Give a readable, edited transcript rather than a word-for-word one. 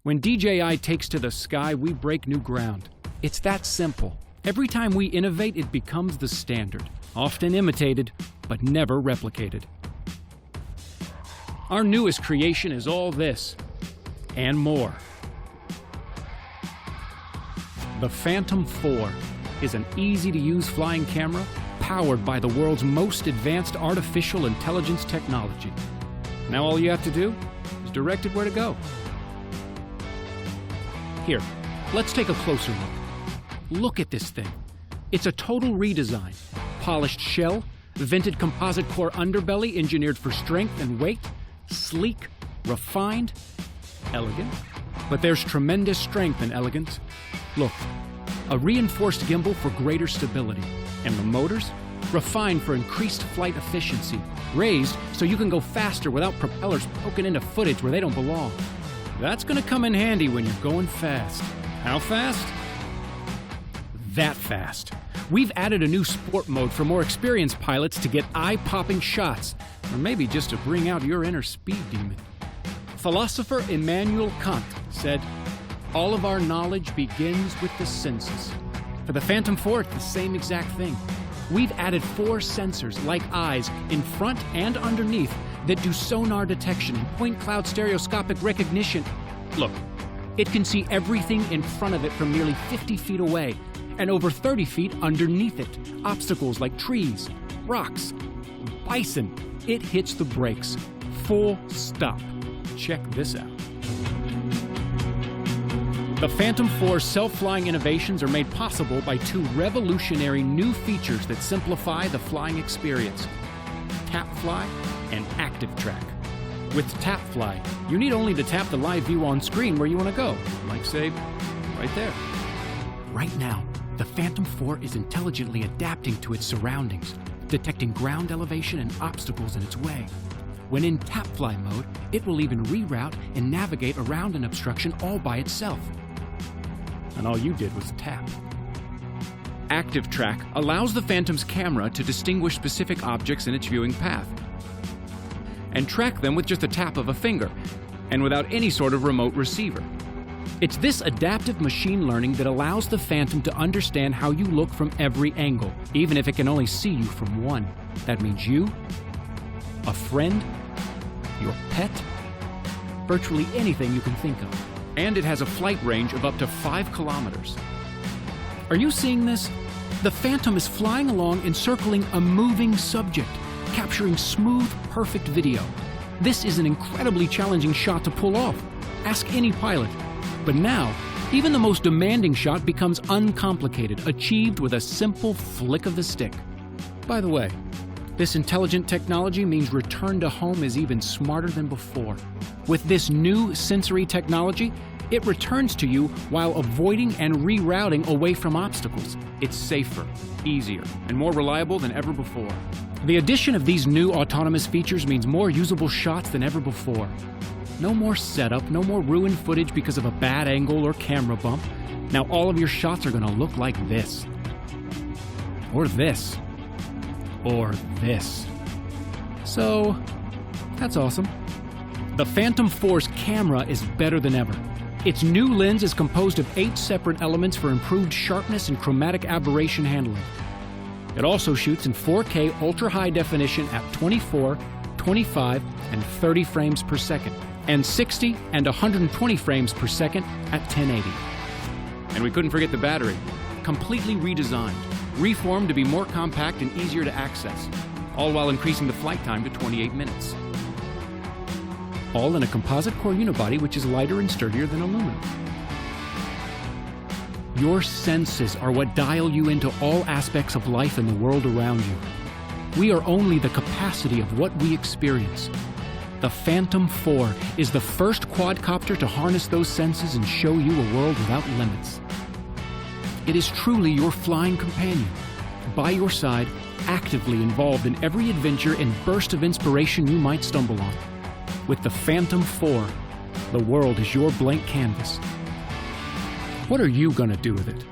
When DJI takes to the sky, we break new ground. It's that simple. Every time we innovate, it becomes the standard, often imitated, but never replicated. Our newest creation is all this, and more. The Phantom 4 is an easy-to-use flying camera powered by the world's most advanced artificial intelligence technology. Now all you have to do is direct it where to go. Here, let's take a closer look. Look at this thing. It's a total redesign. Polished shell, vented composite core underbelly engineered for strength and weight, sleek, refined, elegant. But there's tremendous strength in elegance. Look, a reinforced gimbal for greater stability. And the motors? Refined for increased flight efficiency. Raised so you can go faster without propellers poking into footage where they don't belong. That's gonna come in handy when you're going fast. How fast? That fast. We've added a new sport mode for more experienced pilots to get eye-popping shots, or maybe just to bring out your inner speed demon. Philosopher Immanuel Kant said, "All of our knowledge begins with the senses." For the Phantom 4, it's the same exact thing. We've added 4 sensors, like eyes, in front and underneath that do sonar detection and point cloud stereoscopic recognition. Look, it can see everything in front of it from nearly 50 feet away and over 30 feet underneath it. Obstacles like trees, rocks, bison. It hits the brakes. Full stop. Check this out. The Phantom 4's self-flying innovations are made possible by 2 revolutionary new features that simplify the flying experience: Tap Fly and Active Track. With Tap Fly, you need only to tap the live view on screen where you want to go, like, say, right there. Right now, the Phantom 4 is intelligently adapting to its surroundings, detecting ground elevation and obstacles in its way. When in Tap Fly mode, it will even reroute and navigate around an obstruction all by itself. And all you did was tap. Active Track allows the Phantom's camera to distinguish specific objects in its viewing path and track them with just a tap of a finger and without any sort of remote receiver. It's this adaptive machine learning that allows the Phantom to understand how you look from every angle, even if it can only see you from one. That means you, a friend, your pet, virtually anything you can think of. And it has a flight range of up to 5 kilometers. Are you seeing this? The Phantom is flying along encircling a moving subject, capturing smooth, perfect video. This is an incredibly challenging shot to pull off. Ask any pilot. But now, even the most demanding shot becomes uncomplicated, achieved with a simple flick of the stick. By the way, this intelligent technology means return to home is even smarter than before. With this new sensory technology, it returns to you while avoiding and rerouting away from obstacles. It's safer, easier, and more reliable than ever before. The addition of these new autonomous features means more usable shots than ever before. No more setup, no more ruined footage because of a bad angle or camera bump. Now all of your shots are gonna look like this. Or this. Or this. So, that's awesome. The Phantom 4's camera is better than ever. Its new lens is composed of 8 separate elements for improved sharpness and chromatic aberration handling. It also shoots in 4K ultra-high definition at 24, 25, and 30 frames per second, and 60 and 120 frames per second at 1080. And we couldn't forget the battery. Completely redesigned, reformed to be more compact and easier to access, all while increasing the flight time to 28 minutes. All in a composite core unibody which is lighter and sturdier than aluminum. Your senses are what dial you into all aspects of life and the world around you. We are only the capacity of what we experience. The Phantom 4 is the first quadcopter to harness those senses and show you a world without limits. It is truly your flying companion, by your side, actively involved in every adventure and burst of inspiration you might stumble on. With the Phantom 4, the world is your blank canvas. What are you gonna do with it?